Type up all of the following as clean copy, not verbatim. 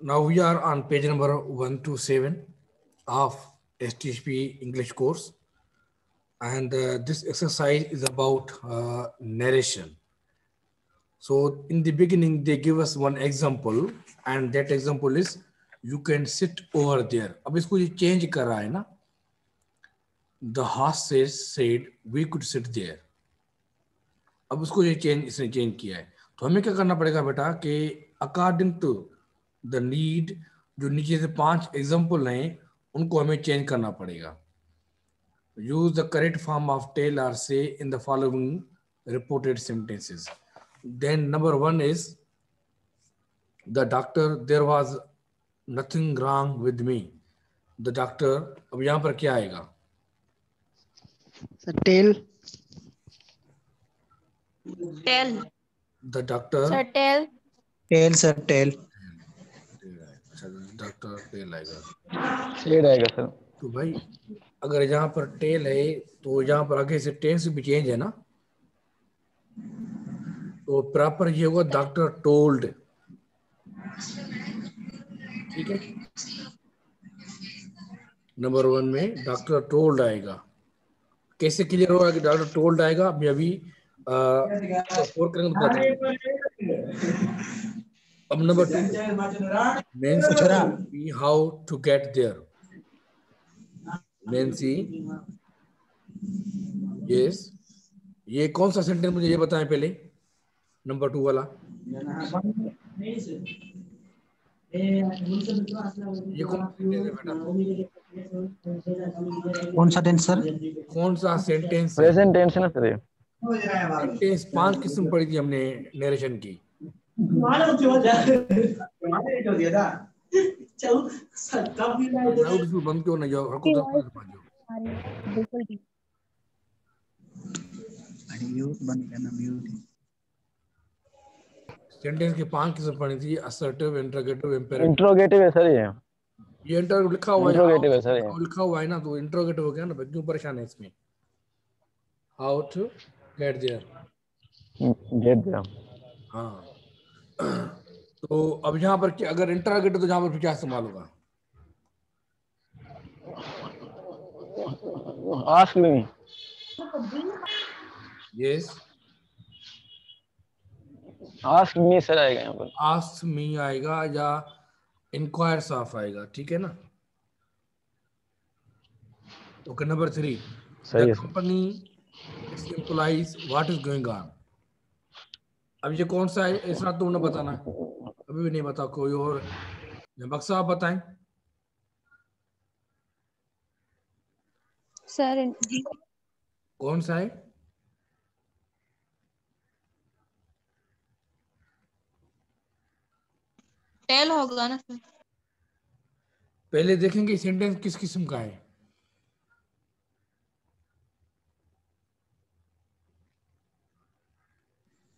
Now we are on page number 127 of STHP English course, and this exercise is about narration. So in the beginning, they give us one example, and that example is you can sit over there. अब इसको ये change कर रहा है ना? The horse said we could sit there. अब उसको ये इसने चेंज किया है, तो हमें क्या करना पड़ेगा बेटा कि अकॉर्डिंग टू द नीड जो नीचे से 5 एग्जाम्पल हैं उनको हमें चेंज करना पड़ेगा. Use the correct form of tell or say in the following reported sentences. Then number 1 is the doctor there was nothing wrong with me. The doctor, अब यहाँ पर क्या आएगा? Tell. Tell. The doctor sir tell. Tell sir tell. अच्छा, doctor tell आएगा. Tell आएगा sir. तो भाई अगर यहाँ पर टेल है तो यहाँ पर आगे से टेंस भी चेंज है ना, तो प्रॉपर ये होगा डॉक्टर टोल्ड. ठीक है, नंबर 1 में डॉक्टर टोल्ड आएगा. कैसे क्लियर होगा कि डॉक्टर टोल्ड आएगा? अभी 4 करेंगे तो पता चलेगा. अब number 2 mention how to get there. Nancy, yes, ये कौन सा सेंटेंस मुझे ये बताएं पहले, नंबर 2 वाला. ये कौन सा टेंस सर? कौन सा सेंटेंस? प्रेजेंट टेंस है ना सर. ये सेंटेंस 5 किस्म पढ़ी थी हमने नरेशन की. बंद क्यों नहीं जाओ? सेंटेंस के 5 किस्म पढ़ी थी. Assertive, interrogative, imperative. इंट्रोगेटिव है सर. ये इंटरोगेटिव लिखा हुआ है. इंट्रोगेटिव है सर. लिखा हुआ है ना, तो इंटरोगेटिव हो गया ना. क्यों परेशान है इसमें? How to get there. Get there. हाँ, तो अब यहाँ पर क्या, अगर इंटरोगेटिव तो यहाँ पर क्या इस्तेमाल होगा? Ask me. Yes, ask me sir आएगा यहाँ पर. आस्क मी आएगा या इंक्वायर्स ऑफ आएगा. ठीक है ना. ओके, नंबर 3, सही है. Company employees what is going on. अब ये कौन सा है? ऐसा तुमने बताना है. अभी भी नहीं बता कोई और. बक्सा आप बताएं. सर कौन सा है? टेल होगा ना सर. पहले देखेंगे सेंटेंस किस किस्म का है.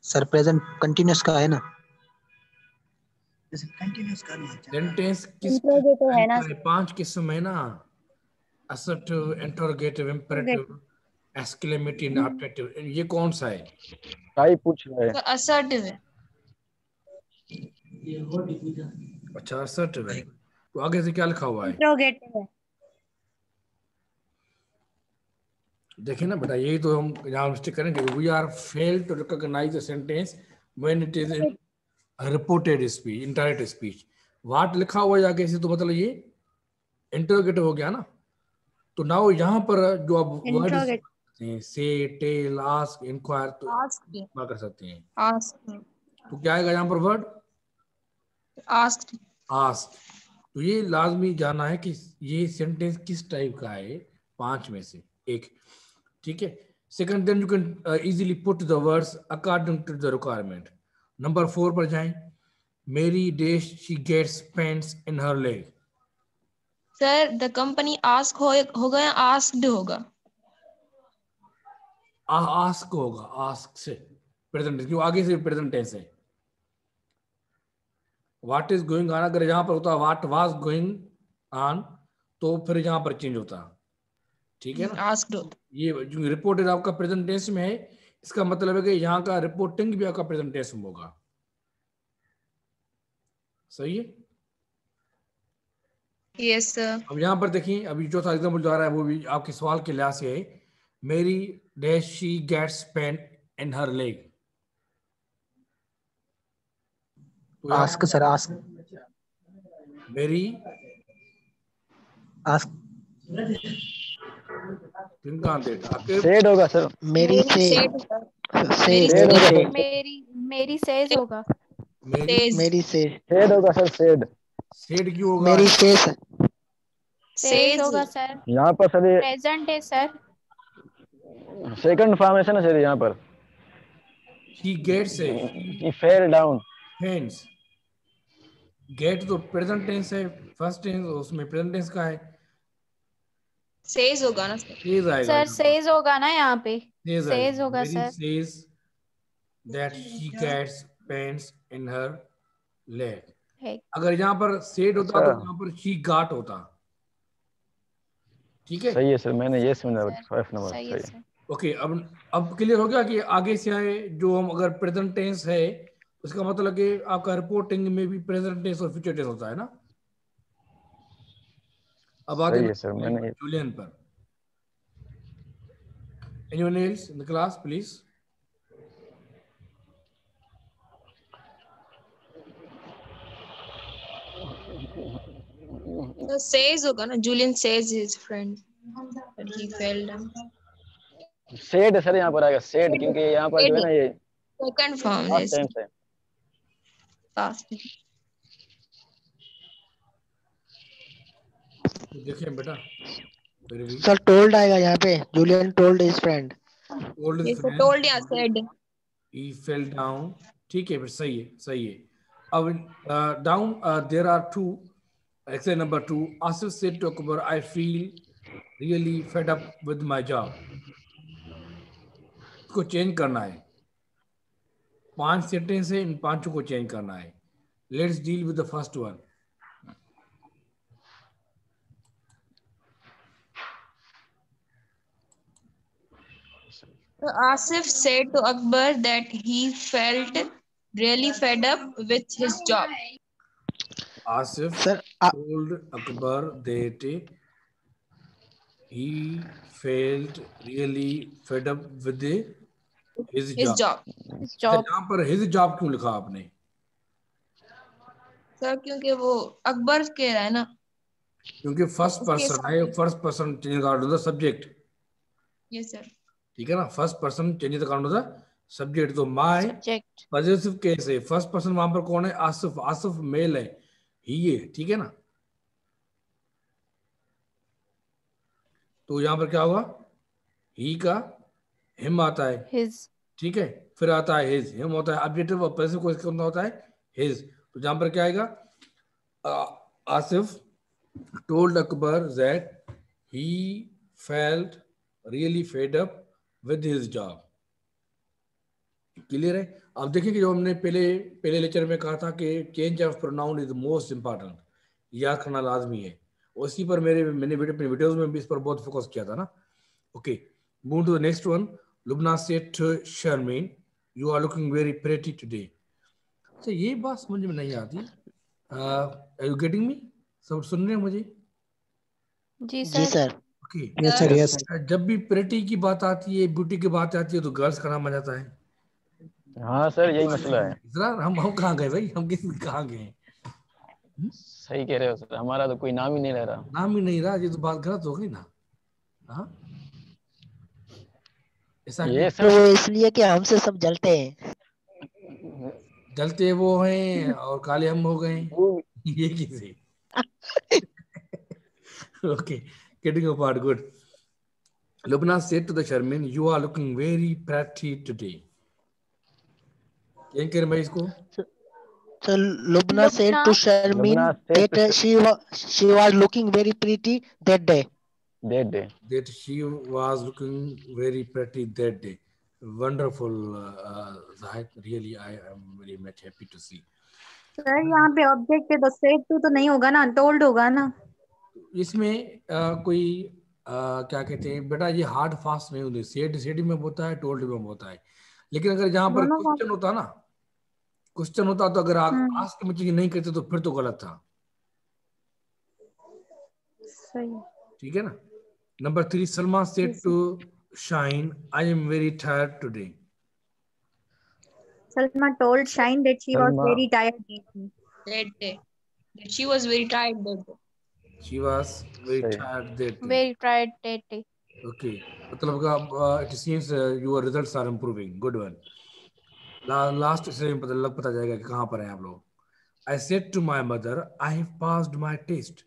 सर प्रेजेंट कंटिन्यूअस का है ना. सेंटेंस किस है ना. 5 किस्म है ना. Assertive, interrogative, imperative, exclamative, objective. ये कौन सा है? टाइप पूछ रहा है. असर्टिव है. अच्छा, असर्टिव है. तो आगे से क्या लिखा हुआ है? इंट्रोगेटिव है. देखिए ना बेटा, यही तो हम यहाँ मिस्टेक करेंगे. We are fail to recognise the sentence when it is in reported speech, indirect speech. What लिखा हुआ है आगे से, तो मतलब ये इंटरोगेटिव हो गया ना. तो नाउ यहाँ पर जो आप वर्ड से, टेल, आस्क, इंक्वायर, तो क्या कर सकते हैं? आस्क. तो क्या आएगा यहाँ पर वर्ड? आस्क. आस्क. तो ये लाजमी जानना है कि ये सेंटेंस किस टाइप का है 5 में से एक. ठीक है. Second, then you can easily put the words according to the requirement. Number 4 पर जाएं. Mary dash she gets pains in her leg. Sir the company ask होगा या आस्क्ड होगा? आस्क होगा. आस्क से प्रेजेंट, क्यों आगे से प्रेजेंट टेंस है. व्हाट इज गोइंग ऑन अगर यहाँ पर होता व्हाट वाज गोइंग ऑन, तो फिर यहाँ पर चेंज होता. ठीक है ना. आस्क्ड होता. ये जो रिपोर्टेड आपका प्रेजेंट टेंस में है, इसका मतलब है कि यहाँ का रिपोर्टिंग भी आपका प्रेजेंट टेंस में होगा. सही है. Yes, sir. अब यहाँ पर देखिए, अभी जो था एग्जाम्पल जो आ रहा है वो भी आपके सवाल के लिहाज से है। Mary dash she gets pain in her leg. तो यहाँ ask sir, ask Mary ask फिर कहाँ डेट आके सेड होगा सर, मेरी से Said, sir. से मेरी सेड मेरी होगा से सर, मेरी मेरी सेज होगा। मेरी says. मेरी से सेड होगा सर, सेड। सेड क्यों होगा? मेरी से सर। Says Says. होगा सर। यहाँ पर सर ये प्रेजेंट है सर। सेकंड फॉर्मेशन है सर, यहाँ पर शी गेट्स है, ये फेल डाउन। फेंड्स। गेट तो प्रेजेंट टेंस है, फर्स्ट टेंस उसमें प्रेजेंट टेंस का है, Says होगा ना सर? सेज आएगा सर यहाँ पर। सेज होगा ना यहाँ पे। सेज सेज आएगा। होगा Mary sir. Says that she gets pains in her leg. है। अगर यहाँ पर सेड होता अच्छा। तो यहाँ पर शी गाट होता। ठीक है, सही है सर, मैंने ये समझा। सर, 5 नंबर सही सही है है। सर। ओके। अब क्लियर हो गया कि आगे से आए जो हम अगर प्रेजेंट टेंस है उसका मतलब कि आपका रिपोर्टिंग में भी प्रेजेंट टेंस और फ्यूचर टेंस होता है ना। अब आगे सही है सर, मैंने ये जूलियन पर। Anyone else in the class, please? So says होगा ना? Julian says his friend that he fell down. Said sir यहाँ पर आएगा, सेड, क्योंकि यहाँ पर जो है ना ये Second form past is tense है। past. तो देखिए बेटा, फिर भी सर टोल्ड आएगा यहाँ पे। Julian told his friend. told his Yes, I friend told you, I said. he fell down. ठीक है, फिर सही है, सही है। अब down there are two. Example number 2. Asif said to Akbar, I feel really fed up with my job. इसको change करना है। 5 सेंटेंस है, इन 5 को चेंज करना है। Let's deal with the first one. So Asif said to Akbar that he felt really fed up with his job. Asif sir told Akbar that he felt really fed up with his His job. job. इस तो job यहाँ पर his job क्यों लिखा आपने? Sir क्योंकि वो अकबर कह रहा है ना। क्योंकि फर्स्ट उसके पर्सन साथ है, ही। First person change account of the subject. Yes sir. ठीक है ना, first person change account of the subject. तो माय सब्जेक्ट। पॉजिटिव केस है, फर्स्ट पर्सन वहां पर कौन है? आसिफ। आसिफ मेल है, ही है। ठीक है ना, तो यहाँ पर क्या होगा? ही का हिम आता है। हिज। ठीक है, फिर आता है हिज। हिम होता है ऑब्जेक्टिव और पैसिव को इसका होता है हिज। तो जहां पर क्या आएगा? Asif told Akbar that he felt really fed up with his job. Clear है? अब देखिए कि जो हमने पहले लेक्चर में कहा था कि change of pronoun is most important, याद करना लाजमी है। उसी पर मैंने वीडियोस में भी इस पर बहुत फोकस किया था ना। Okay, move to the next one. Lubna said to Sharmeen, you are looking very pretty today. अच्छा, ये बात समझ में नहीं आती। Are you getting me? सब सुन रहे हैं मुझे? जी जी sir. Sir. Okay, yes sir, yes. जब भी प्रेटी की बात आती है, ब्यूटी की बात आती है, तो गर्ल्स का नाम आ जाता है। हाँ सर, यही मसला है। जरा हम कहाँ गए भाई? हम किस कहाँ गए? सही कह रहे हो सर, हमारा तो कोई नाम ही नहीं ले रहा। नाम ही नहीं रहा, ये तो बात गलत हो गई ना। हाँ, ऐसा ये तो सर वो इसलिए कि हमसे सब जलते हैं। जलते वो हैं और काले हम हो गए, वो ये किसे? Okay, getting apart, good. Lubna said to the Sharmin, you are looking very pretty today. क्या कह रहे भाई इसको? So Lubna said to Sharmin Lubna said to that she was looking very pretty that day. that day. That she was looking very pretty that day. Wonderful, Zahid. Really, I am very much happy to see. Sir यहाँ पे object है तो said to तो नहीं होगा ना, told होगा ना। इसमें कोई क्या कहते हैं बेटा, ये हार्ड फास्ट नहीं होती। सेड में होता है, टोल्ड में होता है। लेकिन अगर जहां पर दोनों क्वेश्चन होता ना, क्वेश्चन होता तो अगर आप हम्म। आस्क में चीज नहीं करते तो फिर तो गलत था। सही। ठीक है ना। Number 3, Salma said Yes, to Shine, I am very tired today. Salma told Shine that she was Salma very tired that day. that day. That she was very tired that day. She was very सही tired that day. Very tried that day. Okay, मतलब का it seems your results are improving, good one. Last से पता जाएगा कि कहाँ पर हैं आप लोग। I said to my mother I have passed my test.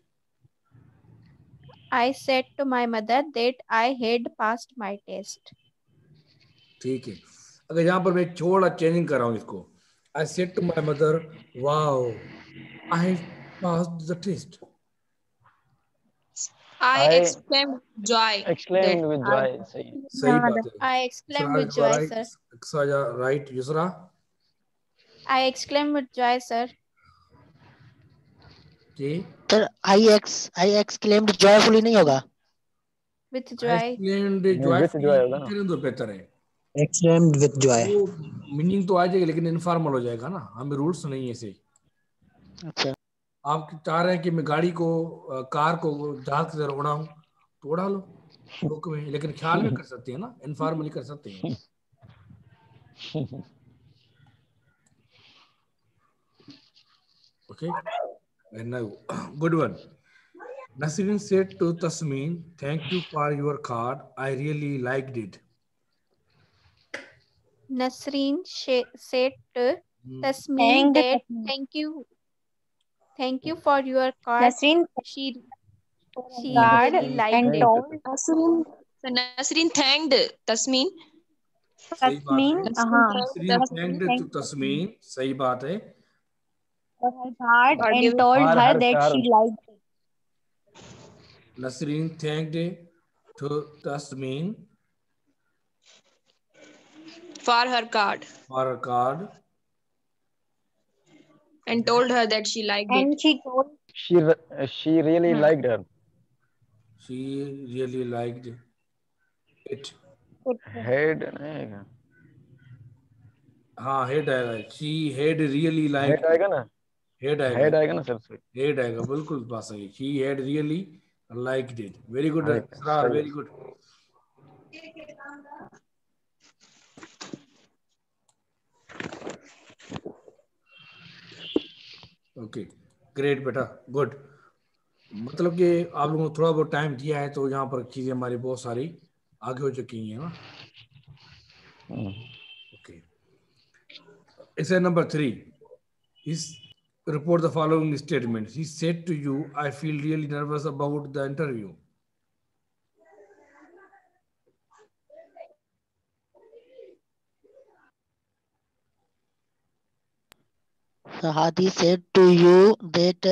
I said to my mother that I had passed my test. ठीक है, अगर यहाँ पर मैं थोड़ा चेंजिंग कर रहा हूँ इसको, I said to my mother wow I have passed the test. I I exclaimed joy that exclaimed with I joy. सही सही हाँ, बात है। I exclaimed with joy, sir. Right Yusra. I exclaimed with joy, sir. जी, Sir, I exclaimed joyfully नहीं होगा. With I joy. Explained with joyfully joy होगा ना। कहने दो, बेहतर है। Exclaimed with joy. वो मीनिंग तो आ जाएगी लेकिन इनफॉर्मल हो जाएगा ना, हमें रूल्स नहीं है ऐसे। अच्छा, आप चाह रहे हैं कि मैं गाड़ी को कार को जहाज की तरह उड़ाऊं तो उड़ा लो बुक में, लेकिन ख्याल में कर सकते हैं ना, इनफॉर्मली कर सकते हैं। Okay, good one. Nasreen said to Tasmin, thank you for your card, I really liked it. Nasreen said to Tasmin Thanked that Tasmin. thank you for your card. Nasreen She she card really liked and it. told So Nasreen thanked Tasmin. सही बात है। Tasmin, हाँ, Nasreen Tasmin thanked to thanked Tasmin, सही बात है। for her card Or and give told और her her that she car liked it. Nasreen thanked to Tasmin for her card for her card and told her that she liked it. And she told she really liked her. she really liked it. Head नहीं हाँ, head आएगा, she had really liked head आएगा ना, head आएगा, head आएगा ना sir. सही head आएगा, बिल्कुल बात सही। she had really liked it. very good Israr, सही very good। ओके, ग्रेट बेटा, गुड। मतलब कि आप लोगों को थोड़ा बहुत टाइम दिया है तो यहाँ पर चीजें हमारी बहुत सारी आगे हो चुकी हैं ना। Okay, essay number 3 is report the following statements. He said to you, I feel really nervous about the interview. so Hadi said to you that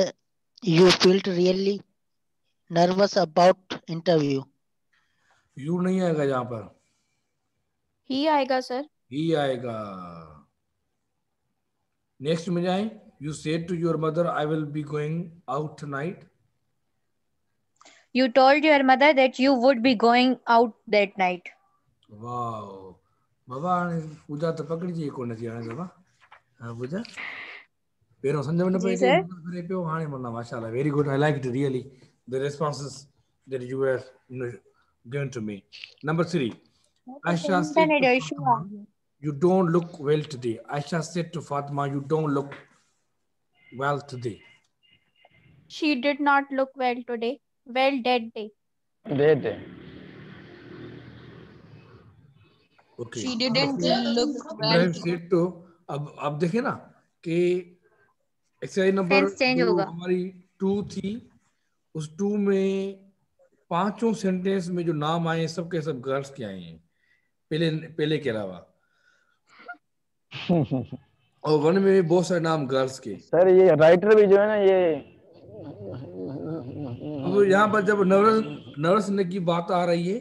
you felt really nervous about interview. You नहीं आएगा यहाँ पर, He आएगा sir. ही आएगा। Next में जाएं। You said to your mother, I will be going out tonight. You told your mother that you would be going out that night. Wow, बाबा पूजा तो पकड़ी जी कौन थी आने बाबा। हाँ पूजा पेरों संजय ने पे जी के सर। करे पे हाँ मरना माशाल्लाह, very good, I liked really the responses that you were given to me. Number 3, Aisha said internet to issue आ Fatima, गया। you don't look well today. Aisha said to Fatima, you don't look well today. She did not look well today. Well that day. They they Okay. She Number didn't 4, look well. Ibrahim said to, अब देखें ना कि exercise number tense change जो होगा। हमारी 2 थी, उस 2 में पांचों सेंटेंस में जो नाम आए हैं सबके सब गर्ल्स के आए हैं, पहले के अलावा, और 1 में भी बहुत सारे नाम गर्ल्स के। सर ये राइटर भी जो है ना ये अब यहाँ पर जब नर्वस की बात आ रही है,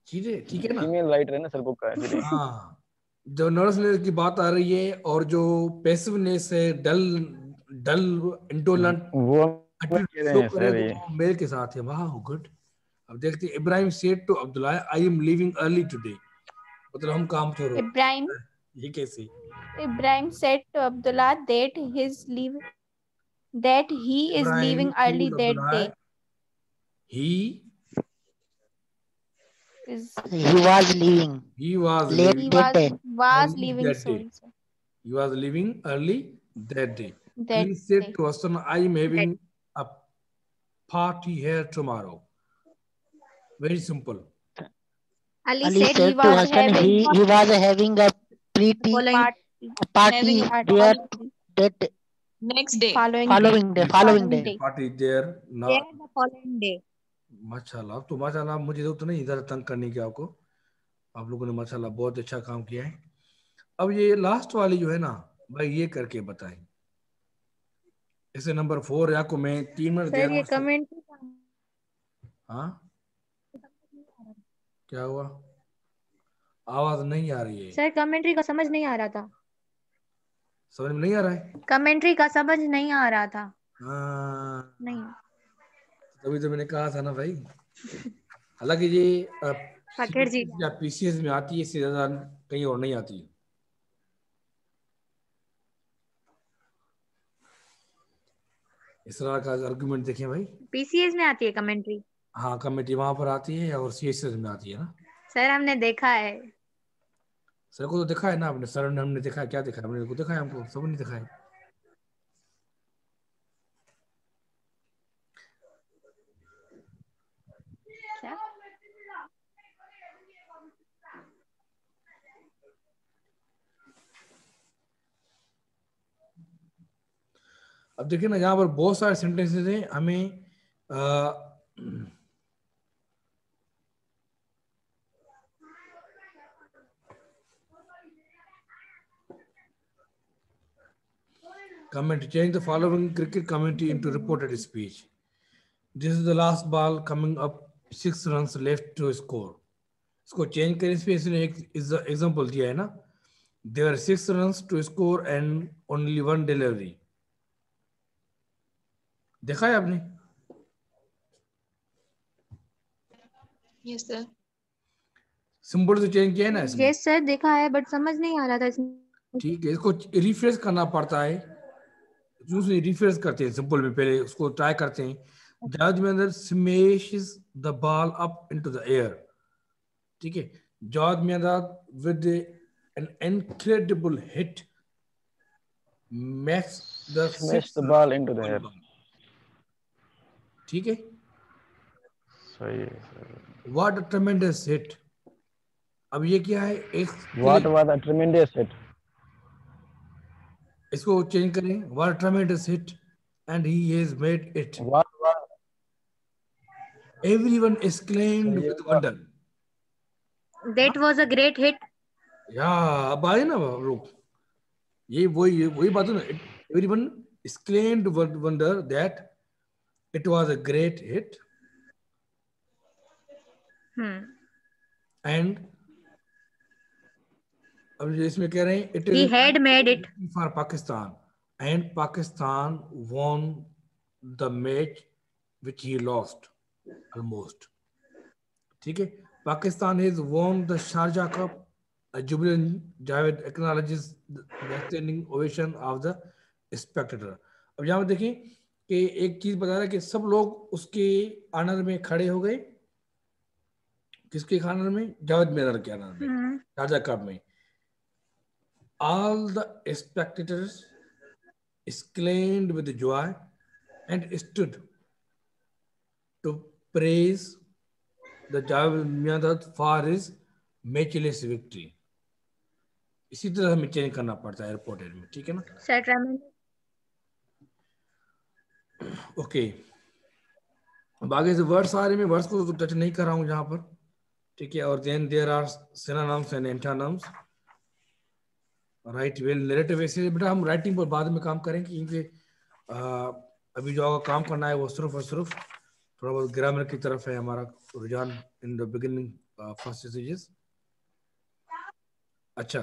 ठीक है ना। फीमेल राइटर है ना सर बुक का इसलिए। हाँ, जो नर्वसनेस की बात आ रही है और जो पैसिवनेस है, डल इंटोलेंट वो एटीट्यूड कह रहे शो हैं करे सर तो ये वो मेल के साथ है। वाह गुड। अब देखते हैं। Ibrahim said to Abdullah, I am leaving early today, मतलब हम काम छोड़ रहे Ibrahim हैं। ये कैसे? Ibrahim said to Abdullah that he is leaving Ibrahim early to that Abdullah, day. He Is He was leaving was late leaving he that day. was early leaving that day. soon, sir. He was leaving early that day. That Ali said day. to Hassan, I am having a party here tomorrow. Very simple. Ali Ali said said to was Hassan having he was having a pretty following party Having a party there party that next day. following day. following day. Following The day. party there. there Now, the following day. माशाल्लाह तो माशाल्लाह मुझे तो नहीं इधर तंग करने की आपको आप लोगों ने माशाल्लाह बहुत अच्छा काम किया है अब ये लास्ट वाली जो है ना भाई ये करके बताएं इसे नंबर 4 या को मैं 3 मिनट दे सर रहा ये हूँ कमेंट हाँ क्या हुआ आवाज नहीं आ रही है सर कमेंट्री का समझ नहीं आ रहा था समझ में नहीं आ रहा है कमेंट्री का समझ नहीं आ रहा था हाँ नहीं तभी तो मैंने कहा था ना भाई हालांकि ये पकड़ जी या पीसीएस में आती है इससे ज्यादा कहीं और नहीं आती इस तरह का आर्गुमेंट देखें भाई पीसीएस में आती है कमेंट्री हाँ कमेटी वहां पर आती है और सीएसएस में आती है ना सर हमने देखा है सर को तो देखा है ना आपने सर ने हमने देखा है क्या देखा है हमने को देखा है हमको सब नहीं देखा है क्या अब देखिए ना यहाँ पर बहुत सारे सेंटेंसेस हैं हमें comment change the following cricket commentary into reported speech. This is the last ball coming up 6 runs left to score. इसको चेंज करें इसमें इसने एक एग्जांपल दिया है ना there are 6 runs to score and only 1 delivery. देखा है आपने Yes, sir. सिंबल से चेंज किया है ना इसमें यस सर देखा है बट समझ नहीं आ रहा था इसमें ठीक है इसको रिफ्रेश करना पड़ता है दूसरे रिफ्रेश करते हैं सिंपल में पहले उसको ट्राई करते हैं जज में अंदर smashes the ball up into the air ठीक है जॉर्ज में अंदर with an incredible hit makes the Smash the sixth ball into the air. ठीक है सही है sir what a tremendous hit अब ये क्या है एक What was a tremendous hit. इसको चेंज करें what a tremendous hit and he has made it What was everyone exclaimed with wonder that was a great hit या अब आए ना हम लोग ये वही बात है ना everyone exclaimed with wonder that it was a great hit and अब इसमें कह रहे हैं it he is had made it for Pakistan and Pakistan won the match which he lost almost ठीक है Pakistan has won the Sharjah Cup Jubilant Javed acknowledges the standing ovation of the spectator अब यहाँ पे देखें कि एक चीज बता रहा है कि सब लोग उसके आनंद में खड़े हो गए किसके आनंद में जावेद मिर्जा के आनंद में शारजा कप में all the spectators exclaimed with joy and stood to praise the Javed Mirza for his matchless victory. इसी तरह हमें चेंज करना पड़ता है रिपोर्टेड में ठीक है ना सर ट्रेमेंडस ओके अब आगे से वर्ड्स आ रहे हैं मैं वर्ड्स को तो टच नहीं कर रहा हूँ यहाँ पर ठीक है और then there are synonyms and antonyms right well narrative ऐसे बेटा हम राइटिंग पर बाद में काम करेंगे क्योंकि अभी जो आगे काम करना है वो सिर्फ और सिर्फ थोड़ा बहुत ग्रामर की तरफ है हमारा रुझान in the beginning first stages अच्छा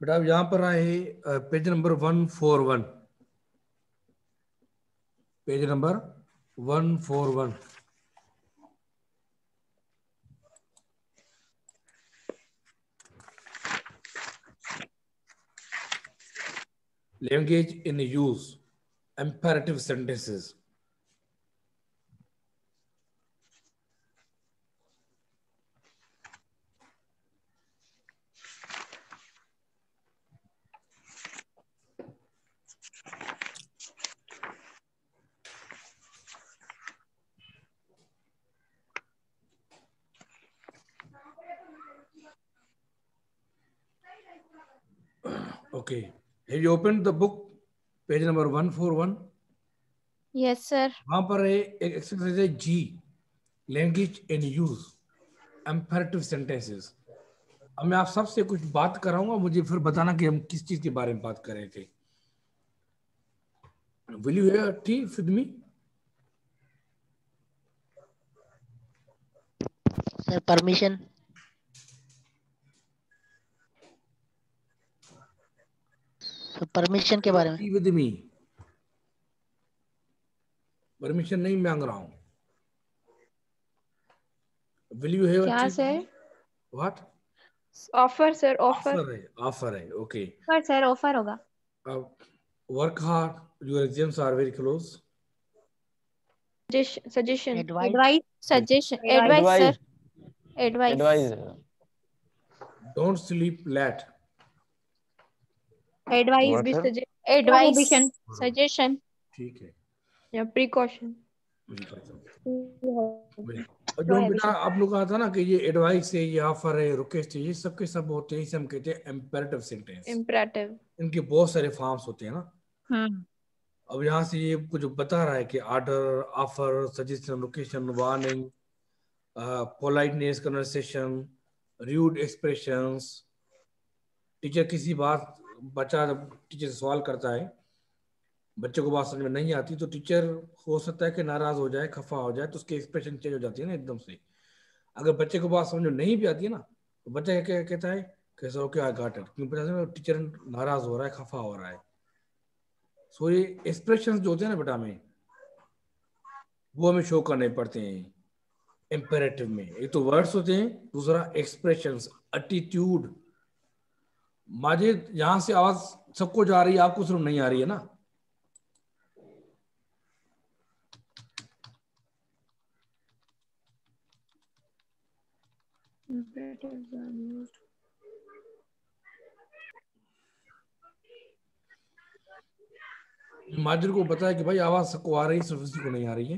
बेटा अब यहाँ पर आए page number 141, page number 141। Language in use, imperative sentences. Okay. Have you opened the book, page number 141? Yes, sir. वहां पर एक एक्सरसाइज है जी, language in use, imperative sentences. अब मैं आप सबसे कुछ बात कराऊंगा, मुझे फिर बताना कि हम किस चीज के बारे में बात कर रहे थे। Will you have T with me? Sir permission. Permission के बारे में। टी विद मी, परमिशन नहीं मांग रहा हूं। विल यू हैव क्या tea? Sir? What? Offer sir, offer. Offer है, ओके। सर ऑफर होगा। Work hard, your exams are very close. Suggestion, advice. Advice. Suggestion. Advice, sir. Advice. Advice. Advice. Don't sleep late. Advice What, भी sir? Suggestion. Advice. Prohibition Suggestion. ठीक है। या precaution. और जो बेटा आप लोग कहा था ना कि ये एडवाइस है, ये ऑफर है, रिक्वेस्ट है, ये सबके सब होते हैं, इसे हम कहते हैं इंपेरेटिव सेंटेंस। इम्परेटिव। इनके बहुत सारे फॉर्म्स होते हैं ना। हम्म। अब यहाँ से ये कुछ बता रहा है कि order, offer, suggestion, location, warning, politeness, conversation, rude expressions. Teacher किसी बात, बच्चा जब टीचर से सवाल करता है, बच्चे को बात समझ में नहीं आती, तो टीचर हो सकता है कि नाराज हो जाए, खफा हो जाए, तो उसके एक्सप्रेशन चेंज हो जाती है ना एकदम से। अगर बच्चे को बात समझ में नहीं भी आती है ना, तो बच्चा क्या कहता है, कैसे ओके आई गॉट इट, क्योंकि पता है टीचर नाराज हो रहा है, खफा हो रहा है। सो ये एक्सप्रेशंस जो होते हैं ना बेटा में, वो हमें शो करने पड़ते हैं इंपेरेटिव में। एक तो वर्ड्स होते हैं, दूसरा एक्सप्रेशंस, एटीट्यूड। माजिद, यहाँ से आवाज सबको जा रही है, आपको सिर्फ नहीं आ रही है ना? माजिद को पता है कि भाई आवाज सबको आ रही है, सिर्फ किसी को नहीं आ रही है।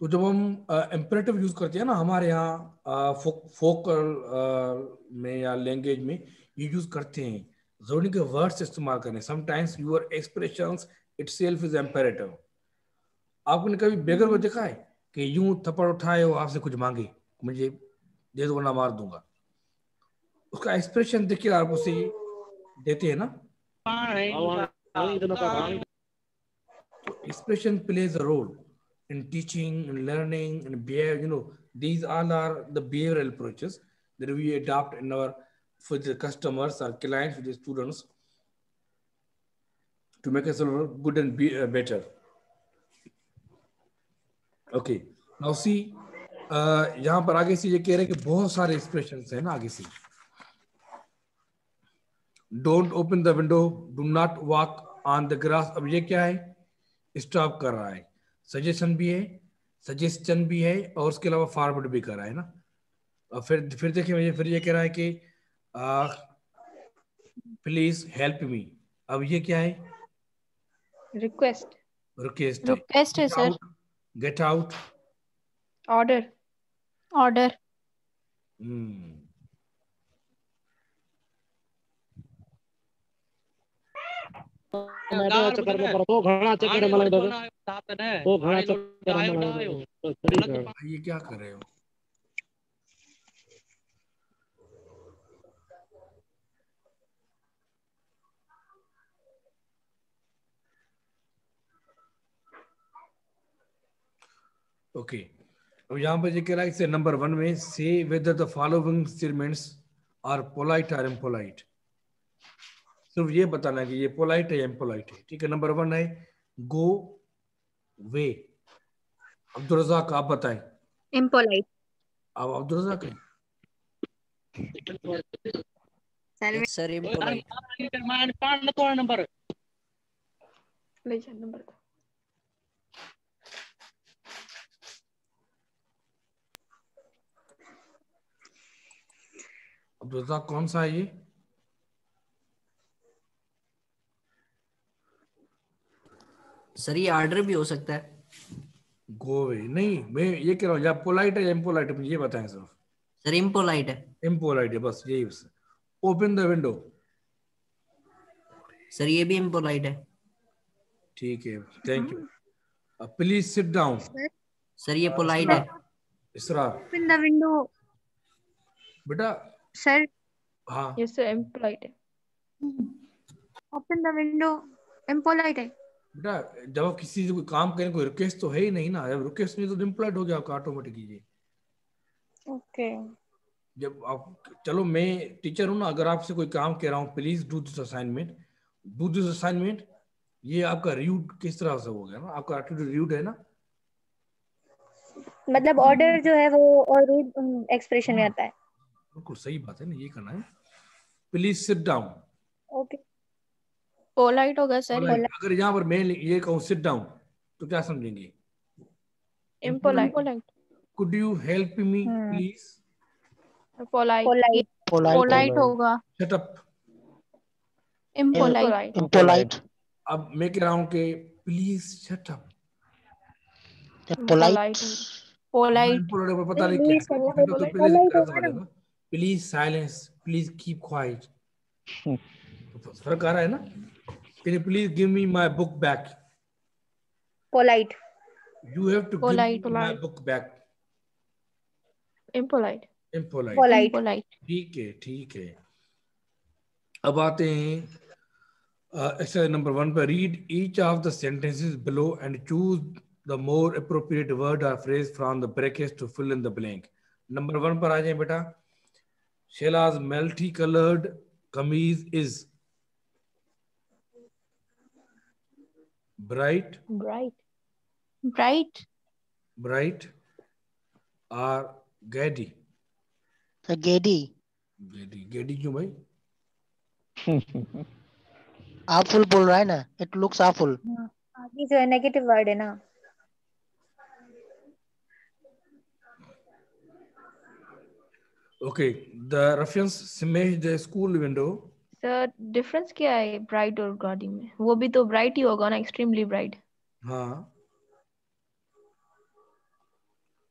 तो जब हम इम्परेटिव यूज करते हैं ना, हमारे यहाँ फोकल में या लैंग्वेज में ये यूज करते हैं, जरूरी के वर्ड्स इस्तेमाल करें। Sometimes your expressions itself is imperative. आपने कभी बेगर को देखा है कि यूं थप्पड़ उठाए और आपसे कुछ मांगे, मुझे दे दो वरना मार दूंगा? उसका एक्सप्रेशन देखिए, आप उसे देते हैं ना, तो expression plays a role in teaching and learning and behavior. These all are the behavioral approaches that we adopt in our, for the customers or clients, for the students, to make us good and be better. Okay, now see, यहाँ पर आगे से ये कह रहे हैं कि बहुत सारे एक्सप्रेशंस हैं ना आगे से। Don't open the window, do not walk on the grass. अब ये क्या है? स्टॉप कर रहा है। सजेशन भी है, सजेशन भी है, और उसके अलावा फॉरवर्ड भी कर रहा है ना। और फिर देखिए, मुझे फिर ये कह रहा है कि प्लीज हेल्प मी। अब ये क्या है? रिक्वेस्ट। रिक्वेस्ट। Request है, sir. Get out. Order. Order. ये क्या कर रहे हो? ओके, अब यहाँ पे ये कह रहा है नंबर 1 में से whether the following statements are polite और इम्पोलाइट। सिर्फ ये बताना है कि ये पोलाइट है या इम्पोलाइट है। ठीक है, नंबर 1 है गो वे। अब्दुल रज़ाक आप बताएं। Impolite. अब अब्दुल रज़ाक है Yes, sir, impolite. Abdul Razzaq कौन सा है ये? सर ये ऑर्डर भी हो सकता है। गो वे नहीं, मैं ये कह रहा हूँ या पोलाइट है या इम्पोलाइट है, ये बताएं सिर्फ। सर इम्पोलाइट है। इम्पोलाइट है, बस यही। बस ओपन द विंडो। सर ये भी इम्पोलाइट है। ठीक है, thank you. Please sit down. Sir ये पोलाइट है। इसरा Open the window. बेटा। Sir, हाँ Yes, sir. Impolite है। open the window. Impolite है। बेटा, जब आप किसी से कोई काम करें, कोई रिक्वेस्ट तो है ही नहीं ना। जब रिक्वेस्ट नहीं तो इम्प्लॉयड हो गया आपका ऑटोमेटिकली। ये Okay. जब आप, चलो मैं टीचर हूँ ना, अगर आपसे कोई काम कह रहा हूँ please do this assignment, do this assignment, ये आपका र्यूड किस तरह से हो गया ना, आपका एटीट्यूड र्यूड है ना। मतलब ऑर्डर जो है वो और रूड एक्सप्रेशन में आता है। बिल्कुल सही बात है ना, ये करना है। Please sit down. Okay. Polite होगा सर। अगर यहाँ पर मैं ये कहूँ सिट डाउन तो क्या समझेंगे? Impolite. Could you help me please? Polite. Polite. Polite होगा। Shut up. Impolite. Impolite. अब मैं कह रहा हूँ कि please shut up. Polite. Polite. पता नहीं क्या है, तो पहले से कैसा बनेगा? Please silence, please keep quiet. फर्क आ रहा है ना? Can you please give me my book back? Polite. You have to give me my book back. Impolite. Impolite. Impolite. ठीक है, ठीक है। अब आते हैं एक्सरसाइज नंबर 1 पर। Read each of the sentences below and choose the more appropriate word और phrase from the brackets to fill in the blank. Number 1 पर आ जाए बेटा। शैलाज मल्टी कलर्ड कमीज is bright, Bright. bright or gaudy? Sir gaudy. gaudy, gaudy क्यों भाई? Awful बोल रहा है ना, इट लुक्स आफुल। आगे जो है नेगेटिव वर्ड है ना। Okay, the ruffians smashed the school window. Sir difference क्या है ब्राइट और गॉडी में? वो भी तो ब्राइट ही होगा ना, एक्सट्रीमली ब्राइट। हाँ,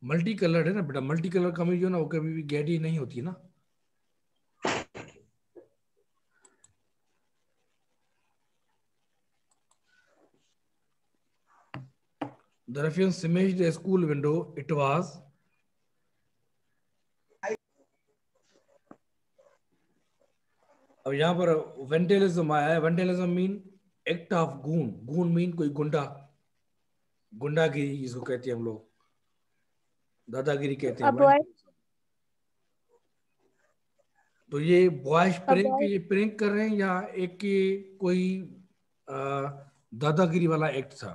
मल्टी कलर्ड है ना बेटा। मल्टी कलर कमीज जो ना, वो कभी भी गैडी नहीं होती ना। The ruffians smashed the school window. It was अब यहाँ पर वेंटेलिज्म आया है। Vandalism mean act of goon. Goon mean कोई गुंडा, गुंडागिरी जिसको कहते हैं हम लोग, दादागिरी कहते हैं। तो ये बॉयज प्रैंक, ये प्रैंक कर रहे हैं या एक कोई दादागिरी वाला एक्ट था?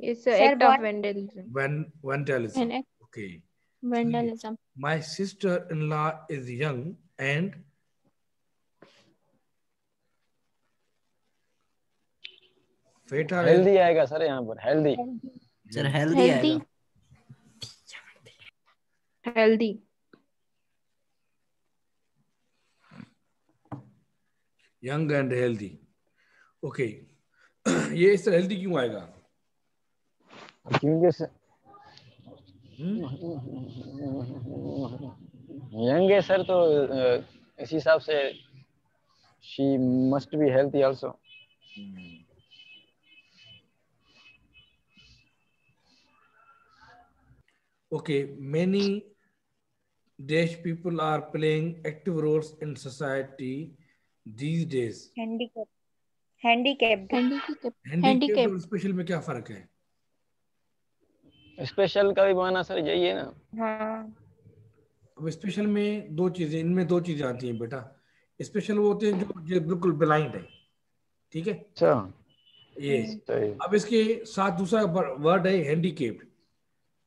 It's act of vandalism. Vandalism, okay. Vandalism. My sister in law is young and healthy आएगा सर यहाँ पर, हेल्दी। सर हेल्दी आएगा। Healthy. Young and healthy, okay. ये इस तरह हेल्दी क्यों आएगा? क्योंकि यंग है सर, तो इस हिसाब से she must be healthy also. Okay, many Danish people are playing active roles in society these days. Handicapped. Handicapped और स्पेशल में क्या फर्क है? स्पेशल का भी माना सर यही है ना? हाँ अब स्पेशल में दो चीजें, इनमें दो चीजें आती हैं बेटा। स्पेशल वो होते हैं जो बिल्कुल ब्लाइंड है, ठीक है, अच्छा ये। सही। अब इसके साथ दूसरा वर्ड है हैंडीकेप्ड।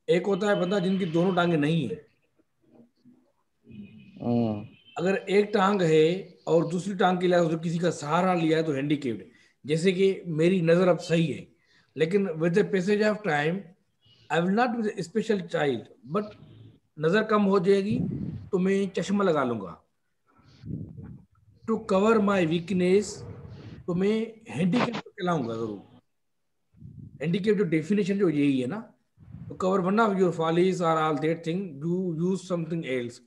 एक होता है बंदा जिनकी दोनों टांगे नहीं है। अगर एक टांग है और दूसरी टांग के लिए जो किसी का सहारा लिया है तो हैंडीकेप्ड। जैसे कि मेरी नजर अब सही है, लेकिन with the passage of time I will not be special child, but नजर कम हो जाएगी तो मैं चश्मा लगा लूंगा टू कवर माई वीकनेस, तो मैं हैंडीकेप कहलाऊंगा जरूर। हैंडीकेप जो डेफिनेशन जो यही है ना, तो cover one of your follies are all that thing you use something else.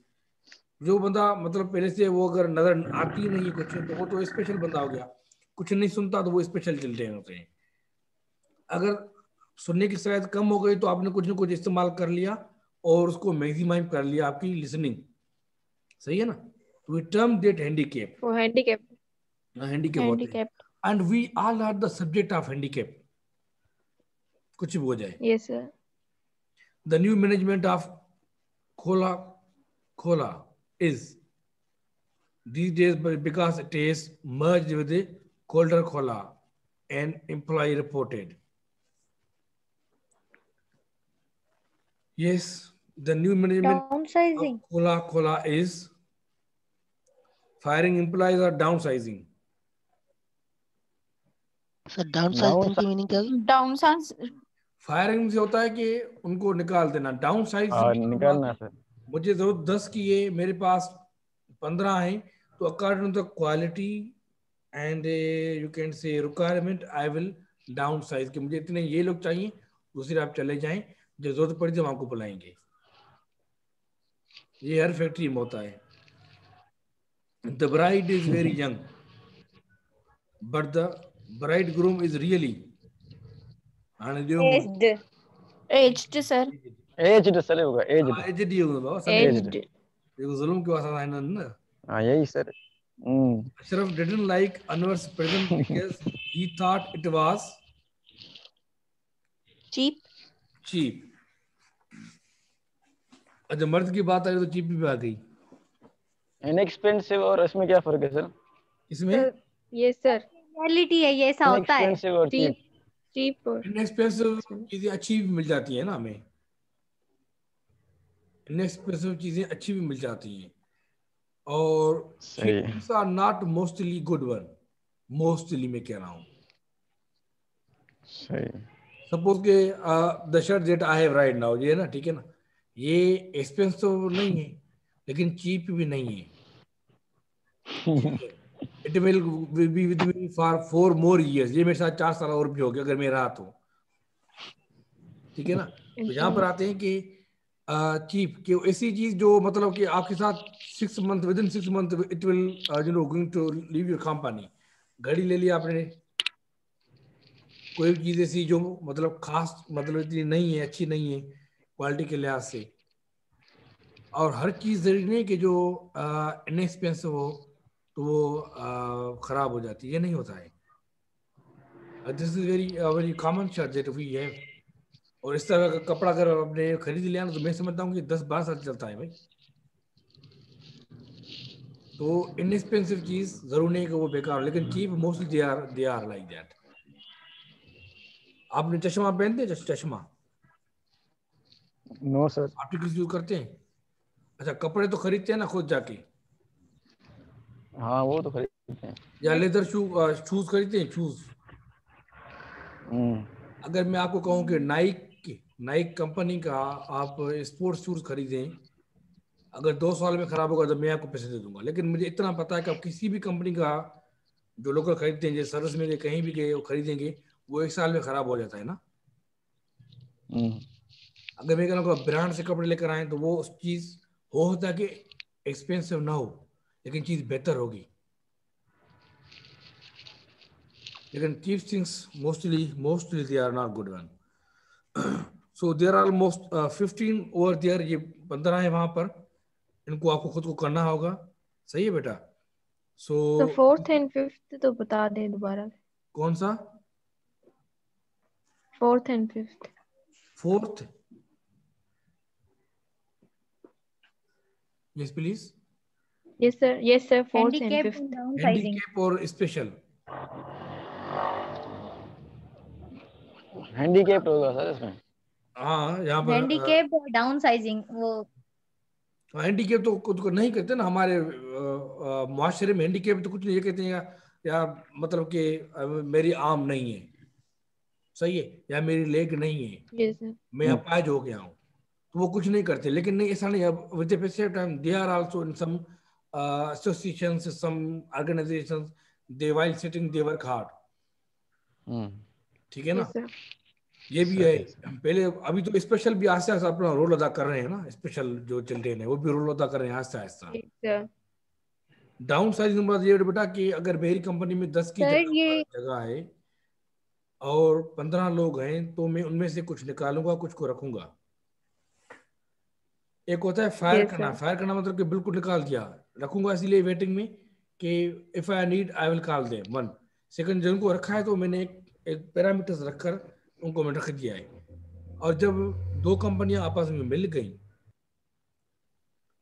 जो बंदा मतलब पहले से वो अगर नजर आती नहीं है कुछ, तो वो तो स्पेशल बंदा हो गया। कुछ नहीं सुनता तो वो स्पेशल चिल्ड्रन होते हैं। अगर सुनने की शायद कम हो गई तो आपने कुछ ना कुछ इस्तेमाल कर लिया और उसको मैक्सिमाइज कर लिया आपकी लिसनिंग, सही है ना। वी टर्म दैट हैंडीकेप, वो हैंडीकैप हैंडीकेप होते हैं। Handicapped. And we all are the subject of handicap, कुछ भी हो जाए। Yes sir. The new management of खोला खोला is these days because it is merged with the Kolder Khola, an employee reported. Yes, the new management of downsizing. Kola Khola is firing employees or downsizing. Sir downsizing की meaning क्या होगी? Down size firing से होता है कि उनको निकाल देना। डाउन साइजिंग निकालना सर। मुझे जरूरत 10 की है, मेरे पास 15 है, तो according to the quality and you can say requirement I will downsize के मुझे इतने ये लोग चाहिए, दूसरे आप चले जाएं, जो जरूरत पड़ी तो हम आपको बुलाएंगे। ये हर फैक्ट्री में होता है। The bride is very young but the bride groom is really Aged. Aged sir. Aged sir होगा, एज्ड। एजड ही होगा बाबा, सब एज्ड। ये जुल्म की भाषा है ना। हाँ यही sir. Ashraf didn't like Anwar's present because he thought it was cheap. cheap. अच्छा मर्द की बात आई तो चीप भी आ गई इनएक्सपेंसिव और इसमें क्या फर्क है सर? इसमें। Yes sir. रियलिटी है ये, ऐसा होता है। इनएक्सपेंसिव और चीप चीप। चीप और इनएक्सपेंसिव चीजें अच्छी भी मिल जाती है ना हमें, इनएक्सपेंसिव चीजें अच्छी भी मिल जाती हैं, और सही। cheap are not mostly good one, mostly मैं कह रहा हूँ। सही। सपोज के the shirt that I have right now, ये है ना, ठीक है ना, ये एक्सपेंसिव नहीं है लेकिन चीप भी नहीं है। It will be with me for 4 more years, ये मेरे साथ 4 साल और भी हो गया अगर मैं रहा तो, ठीक है ना। तो यहाँ पर आते हैं कि चीप कि ऐसी चीज जो मतलब कि आपके साथ 6 month, within 6 month it will you know going to leave your company. घड़ी ले लिया आपने, कोई भी चीज ऐसी जो मतलब खास मतलब इतनी नहीं है, अच्छी नहीं है क्वालिटी के लिहाज से, और हर चीज जरूरी नहीं कि जो इनएक्सपेंसिव हो तो वो खराब हो जाती है, ये नहीं होता है। This is very very common shirt that we have. और इस तरह का कपड़ा अगर आपने खरीद लिया ना तो मैं समझता हूँ कि 10-12 साल चलता है भाई। तो इनएक्सपेंसिव चीज जरूर नहीं कि वो बेकार हो, लेकिन cheap mostly they are like that. आपने चश्मा पहनते हैं? चश्मा नो सर। आर्टिकल्स यूज करते हैं? अच्छा, कपड़े तो खरीदते हैं ना खुद जाके, हाँ वो तो खरीदते हैं। या लेदर शूज खरीदते हैं? शूज अगर मैं आपको कहूँ कि नाइक कंपनी का आप स्पोर्ट्स शूज खरीदें, अगर 2 साल में खराब होगा तो मैं आपको पैसे दे दूंगा, लेकिन मुझे इतना पता है कि आप किसी भी कंपनी का जो लोकल खरीदते हैं, जैसे सर्विस में गए कहीं भी गए वो खरीदेंगे, वो 1 साल में खराब हो जाता है ना। अगर मैं कहूँगा ब्रांड से कपड़े लेकर आए तो वो चीज हो सकता है कि एक्सपेंसिव ना हो लेकिन चीज बेहतर होगी। लेकिन cheap things mostly they are not good one. So there are almost 15 over there, ये 15 है वहां पर, इनको आपको खुद को करना होगा, सही है बेटा। तो सो फोर्थ एंड फिफ्थ तो बता दें दोबारा। कौन सा? Fourth and fifth. Fourth Yes, please. Yes, sir. Yes, sir. Fourth and Handicap fifth. and downsizing. Handicap or special? Handicapped होगा सर इसमें. हाँ, यहाँ पर Handicap और downsizing वो हैंडीकेप तो खुद को नहीं कहते ना हमारे मुआशरे में. हैंडीकेप तो कुछ नहीं, ये कहते हैं या मतलब कि मेरी आर्म नहीं है, सही है, या मेरी लेग नहीं है, Yes, sir. मैं अपाहिज हो गया हूँ, तो वो कुछ नहीं करते. लेकिन नहीं, ऐसा नहीं. अब with the same time they are also in some associations, some organisations, they while sitting they work hard. ठीक है ना. Yes, sir. ये भी है. पहले अभी तो स्पेशल भी आस्ते आस्ते अपना रोल अदा कर रहे हैं ना. स्पेशल जो चिल्ड्रेन है वो भी रोल अदा कर रहे हैं आस्ते आस्ते. Yes, sir. डाउन साइजिंग बात ये बेटा कि अगर मेरी कंपनी में 10 की सर ये जगह है और 15 लोग हैं तो मैं उनमें से कुछ निकालूंगा, कुछ को रखूंगा. एक होता है फायर Yes, करना. sir. फायर करना मतलब कि बिल्कुल निकाल दिया, रखूंगा इसलिए वेटिंग में कि if I need I will call them. One second जिनको रखा है तो मैंने एक पैरामीटर्स रखकर उनको मैंने रख दिया है. और जब दो कंपनियां आपस में मिल गई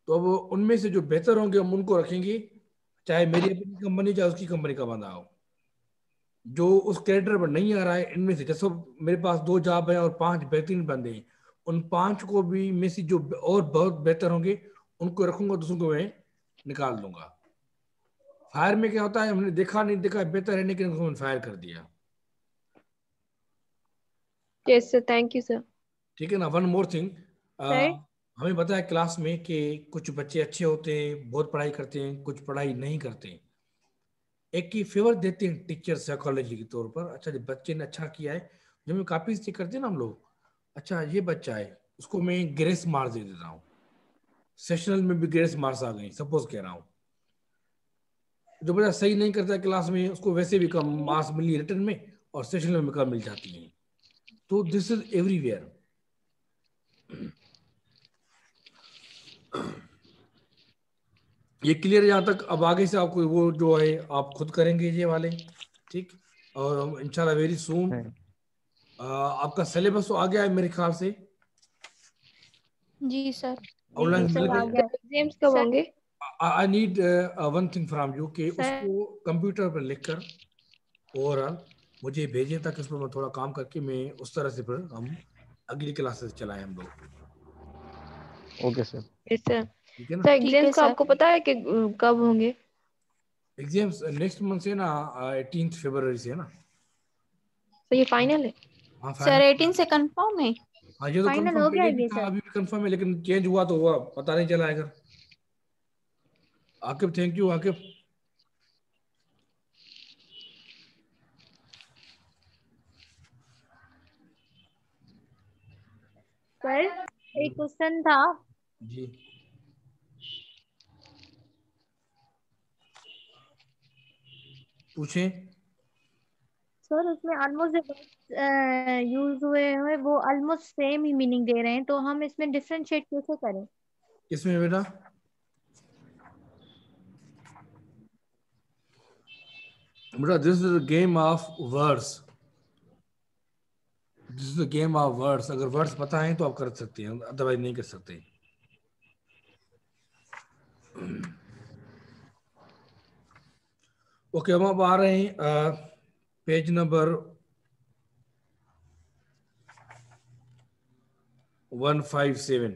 तो अब उनमें से जो बेहतर होंगे हम उनको रखेंगे, चाहे मेरी अपनी कंपनी चाहे उसकी कंपनी का बंदा हो. जो उस कैरेक्टर पर नहीं आ रहा है इनमें से, जैसे मेरे पास 2 जॉब हैं और 5 बेहतरीन बंदे हैं, उन 5 को भी में से जो और बहुत बेहतर होंगे उनको रखूंगा, दूसरों को मैं निकाल दूंगा. फायर में क्या होता है, हमने देखा नहीं देखा बेहतर है लेकिन उसको फायर कर दिया. Yes, sir. Thank you, sir. ठीक है ना. वन मोर थिंग, सर हमें बताया क्लास में कि कुछ बच्चे अच्छे होते हैं, बहुत पढ़ाई करते हैं, कुछ पढ़ाई नहीं करते हैं. एक की फेवर देते हैं टीचर साइकोलॉजी के तौर पर. अच्छा जब बच्चे ने अच्छा किया है, जो मैं काफी चेक करते हैं ना हम लोग, अच्छा ये बच्चा है उसको मैं ग्रेस मार्क्स दे देता हूँ. सेशनल में भी ग्रेस मार्क्स आ गए, सपोज कह रहा हूँ. जो बच्चा सही नहीं करता है क्लास में उसको वैसे भी कम मार्क्स मिली रिटर्न में और सेशनल में कम मिल जाती हैं. तो दिस इज एवरीवेयर. ये क्लियर यहाँ तक. अब आगे से आपको वो जो है आप खुद करेंगे ये वाले. ठीक. और इंशाल्लाह वेरी सून आपका सिलेबस तो आ गया है मेरे ख्याल से. जी सर. ऑनलाइन सर मिल आ गई. गया. Exams कब सर होंगे? I need one thing from you कि सर उसको कंप्यूटर पर लिखकर ओवरऑल मुझे भेजें ताकि उस पर मैं थोड़ा काम करके मैं उस तरह से फिर हम अगली क्लासेस चलाएं हम लोग. Okay sir. Yes, sir. ठीक है ना. सर ठीक है एग्जाम्स का सर. आपको पता है कि कब होंगे? एग्जाम्स नेक्स्ट मंथ से ना, 18 फरवरी से है ना. तो ये फाइनल है? हाँ सर फाइनल. 18 से कंफर्म है. हाँ ये तो फाइनल कंफर्म हो गया पहले भी ये था, सर. अभी भी कंफर्म है, लेकिन चेंज हुआ तो हुआ, पता नहीं चला. अगर Aqib, thank you Aqib. Sir एक क्वेश्चन था. जी पूछें. सर उसमें ऑलमोस्ट यूज हुए हैं वो ऑलमोस्ट सेम ही मीनिंग दे रहे हैं, तो हम इसमें डिफरेंशिएट कैसे करें? किसमें बेटा? बेटा this is a game of words. This is a game of words. अगर वर्ड्स पता है तो आप कर सकते हैं, अदरवाइज नहीं कर सकते. ओके हम अब आ रहे हैं page number 157.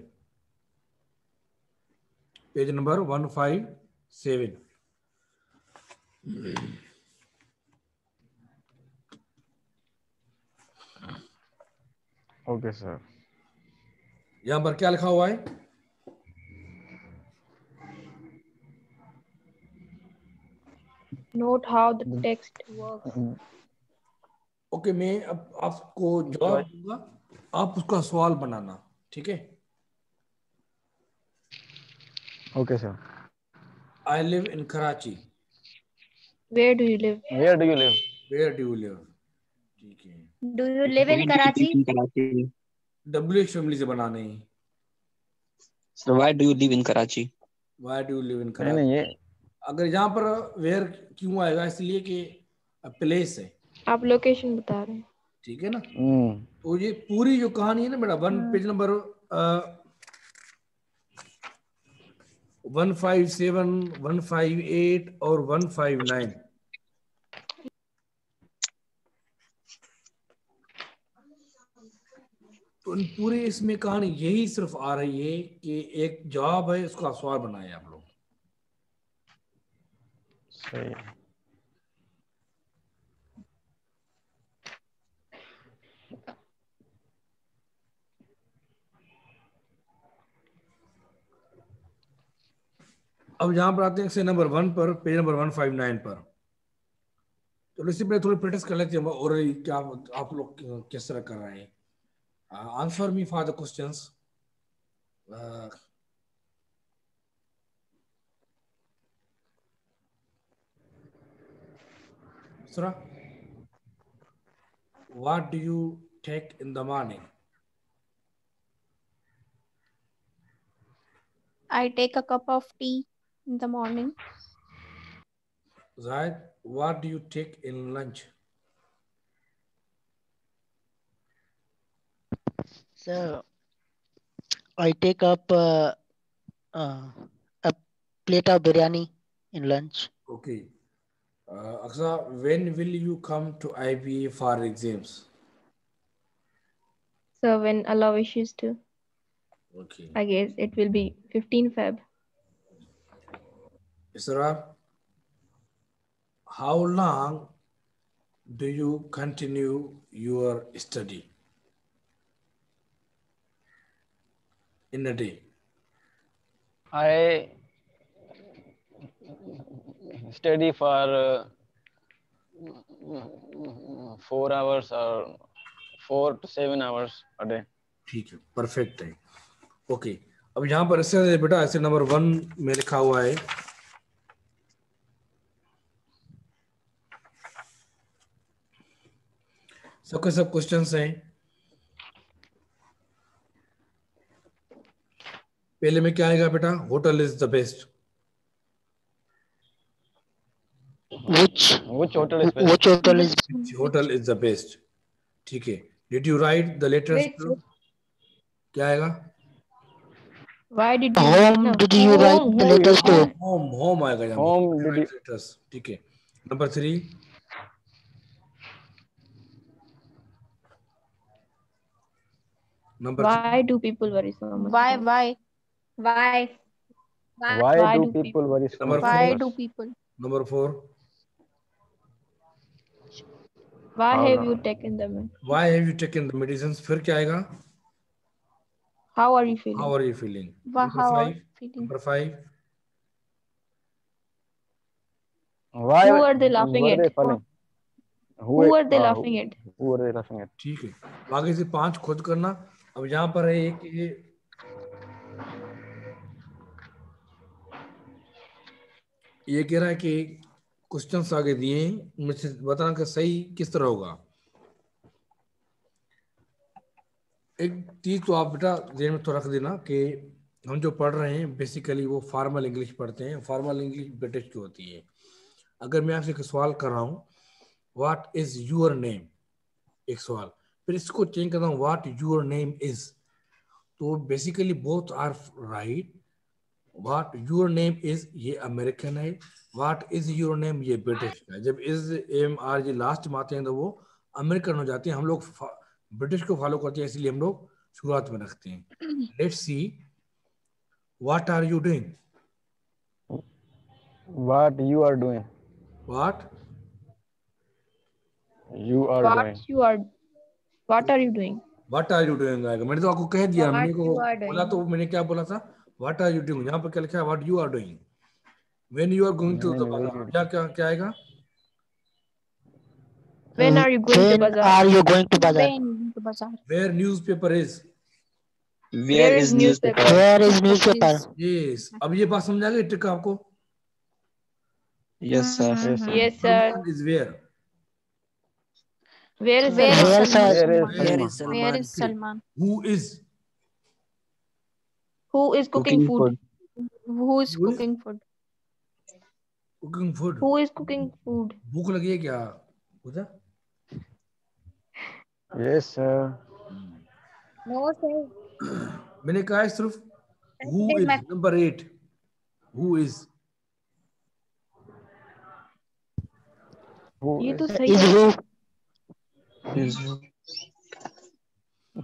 Page number 157. Okay sir. यहाँ पर क्या लिखा हुआ है? Note how the text works. Okay मैं अब आपको जवाब दूंगा, आप उसका सवाल बनाना. ठीक है. Okay sir. I live in Karachi. Where do you live? Where do you live? Where do you live? ठीक है. Do you live in Karachi? WH family से बनाने हैं. So why do you live in Karachi? Why do you live in नहीं कराची? नहीं ये अगर यहाँ पर वेयर क्यों आएगा, इसलिए कि प्लेस है. आप लोकेशन बता रहे हैं. ठीक है ना. तो ये पूरी जो कहानी है ना बेटा, पेज नंबर 157, 158 और 159। तो पूरे इसमें कहानी यही सिर्फ आ रही है कि एक जवाब है, उसका सवाल बनाए आप लोग। सही है। अब यहाँ पर आते हैं से नंबर 1 पर, पेज नंबर 159 पर। तो इससे पहले थोड़ी प्रैक्टिस कर लेते हैं और क्या आप लोग किस तरह कर रहे हैं। Answer me for the questions. Sura, what do you take in the morning? I take a cup of tea in the morning. Zaid, what do you take in lunch? So I take up a plate of biryani in lunch. Okay. Aksa, when will you come to IBA for exams? So when Allah wishes to, Okay. I guess it will be 15 Feb. Isra, how long do you continue your study in a day? I study for 4 hours or 4 to 7 hours a day. ठीक है, perfect है। Okay, अब यहाँ पर ऐसे बेटा ऐसे number 1 में लिखा हुआ है सबके सब क्वेश्चंस हैं। पहले में क्या आएगा बेटा? Hotel is the best. Which hotel is best? which hotel is Which hotel is the best? ठीक है। Did you write the letters? क्या आएगा? Why did you? home No. did you write the letters to? Home आएगा यहाँ पर। Home did Write you? letters। ठीक है। Number 3 number Why do people worry so much? Why? Why? Why do people worry so Number much? Why four. do people? Number 4 Why How have long? you taken them? Why have you taken the medicines? फिर क्या आएगा? How are you feeling? How are you feeling? Number How are 5 you feeling? Number 5 Why Who are they laughing were at? they falling? Who are they laughing at? Who are they laughing at? ठीक है। आगे से 5 खुद करना। अब यहाँ पर है एक ये कह रहा है कि क्वेश्चंस आगे दिए हैं, मुझे बताना कि सही किस तरह होगा। एक चीज तो आप बेटा ध्यान में तो रख देना कि हम जो पढ़ रहे हैं बेसिकली वो फॉर्मल इंग्लिश पढ़ते हैं। फॉर्मल इंग्लिश ब्रिटिश की होती है। अगर मैं आपसे एक सवाल कर रहा हूँ व्हाट इज योर नेम, एक सवाल, फिर इसको चेंज करता हूँ व्हाट योर नेम इज, तो basically both are right. What your name is ये अमेरिकन है, व्हाट इज योर नेम ये ब्रिटिश है। जब इज एम आर जी लास्ट में आते हैं तो वो अमेरिकन हो जाते हैं। हम लोग ब्रिटिश को फॉलो करते हैं, इसलिए हम लोग शुरुआत में रखते हैं। Let's see what are you doing. What you are doing? What You are doing. What are you doing? What are you doing आएगा। मैंने तो आपको कह दिया, What मैंने को you are बोला doing? तो मैंने क्या बोला था? What are you doing. यहाँ पर क्या लिखा है? What you are doing. When you are going to the bazaar, क्या क्या क्या आएगा? When are you going to When bazaar? are you going to bazaar? When to bazaar? Where newspaper is. Where is newspaper? Where is newspaper? यस, अब ये बात समझ आ गई ट्रिक आपको? Yes, sir. Yes, sir. Yes, sir. Is where. Where is Where Salman? is Salman? Where is Where is Salman? Where Salman? is Salman? Who is Who is cooking Cooking food? food. Who is Who is- cooking food? Cooking food. Who is cooking food? भूख लगी है क्या? पूछा? Yes, sir. No, sir. मैंने कहा है सिर्फ who It is is. my number 8 Who is? ये तो Is सही है। who? Is who?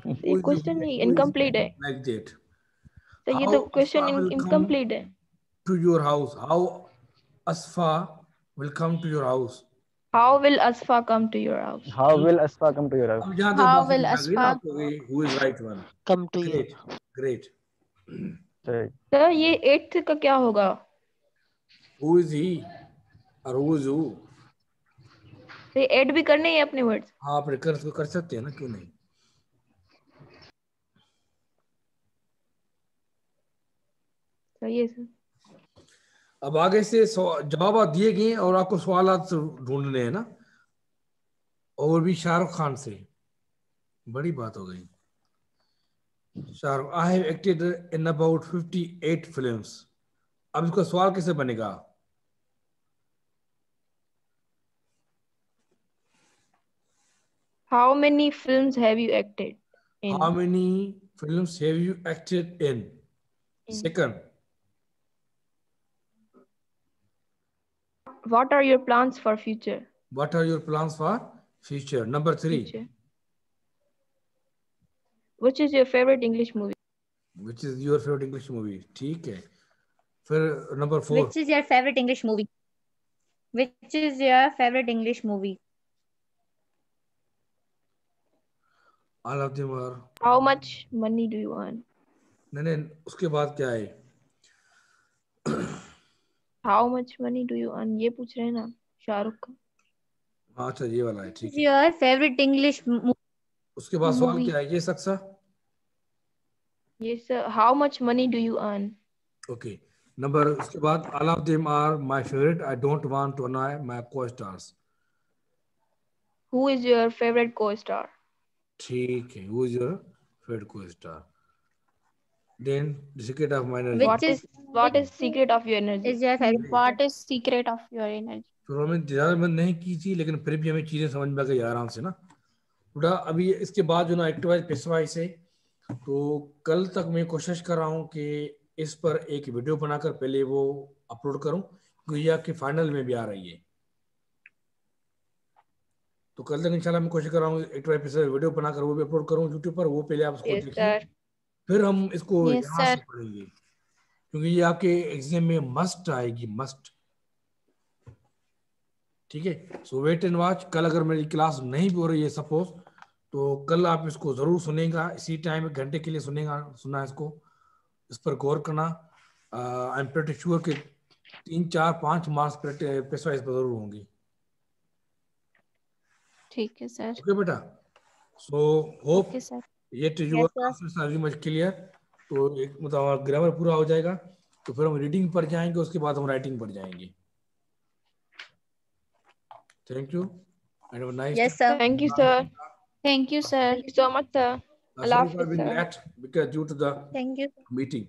ये क्वेश्चन इनकम्प्लीट है। Like that. तो ये How तो question Asfa will come incomplete है। to your house? How Asfa will come to your house? How will Asfa come to your house? How will Asfa come to your house? अब जहाँ तक How बात will समझ आ गई ना Asfa आपको कि who is right one? Come to you. Great, great. सही। सर ये 8th का क्या होगा? Who is he? और who is who? तो ये ऐड भी करने हैं अपने वर्ड्स। हाँ आप कर सकते हैं ना, क्यों नहीं? सही है सर। अब आगे से जवाब दिए गए हैं और आपको सवालात ढूंढने हैं ना, और भी शाहरुख खान से। बड़ी बात हो गई। Shahrukh, I have acted in about 58 films. अब इसका सवाल कैसे बनेगा? How many films have you acted in? How many films have you acted in? Second. What are your plans for future? What are your plans for future? Number 3. Future. Which is your favorite English movie? Which is your favorite English movie? ठीक है। फिर number 4. Which is your favorite English movie? Which is your favorite English movie? All of them are. How much money do you earn? नहीं, उसके बाद क्या है? How much money do you earn? ये पूछ रहे हैं ना शाहरुख का। हाँ अच्छा ये वाला है, ठीक Which is है। your favorite English movie? उसके बाद सवाल movie. क्या है? ये सक्सा? Yes sir. How much money do you earn? Okay. Number उसके बाद all of them are my favorite. I don't want to annoy my co-stars. Who is your favorite co-star? ठीक है। Who is your favorite co-star? Then the secret of my energy. What is secret of your energy? Is your favorite? What is secret of your energy? फिर हमें ज़्यादा मेहनत नहीं की थी, लेकिन फिर भी हमें चीज़ें समझ में आ गई आराम से ना। थोड़ा अभी इसके बाद जो ना एक्टिवाइज पेशवाइज से, तो कल तक मैं कोशिश कर रहा हूँ कि इस पर एक वीडियो बनाकर पहले वो अपलोड करूँ, क्योंकि ये आपके फाइनल में भी आ रही है। तो कल तक इंशाल्लाह मैं कोशिश कर रहा हूँ एक्टिवाइज पेशवाइज वीडियो बनाकर वो भी अपलोड करूँ यूट्यूब पर। वो पहले आप उसको Yes देखिए, sir. फिर हम इसको Yes, यहाँ से sir. पढ़ेंगे, क्योंकि ये आपके एग्जाम में मस्ट आएगी, मस्ट। ठीक है। सो वेट एंड वॉच। कल अगर मेरी क्लास नहीं भी हो रही है सपोज, तो कल आप इसको जरूर सुनेगा, इसी टाइम 1 घंटे के लिए सुनना इसको, इस पर गौर करना। आई एम प्रीटी श्योर कि 3, 4, 5 मार्क्स पेशवाइज पर जरूर होंगी। ठीक है सर। ओके बेटा। So hope okay sir. Yet your answers are very much clear. तो एक मतलब ग्रामर पूरा हो जाएगा, तो फिर हम रीडिंग पर जाएंगे, उसके बाद हम राइटिंग पर जाएंगे। Thank you and have a nice. Yes, sir. Thank you sir. Thank you sir. Thank you so much sir. Allah Sorry for Hafiz being sir. late because due to the Thank you. meeting.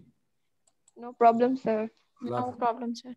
No problem sir. Allah No Hafiz. problem sir.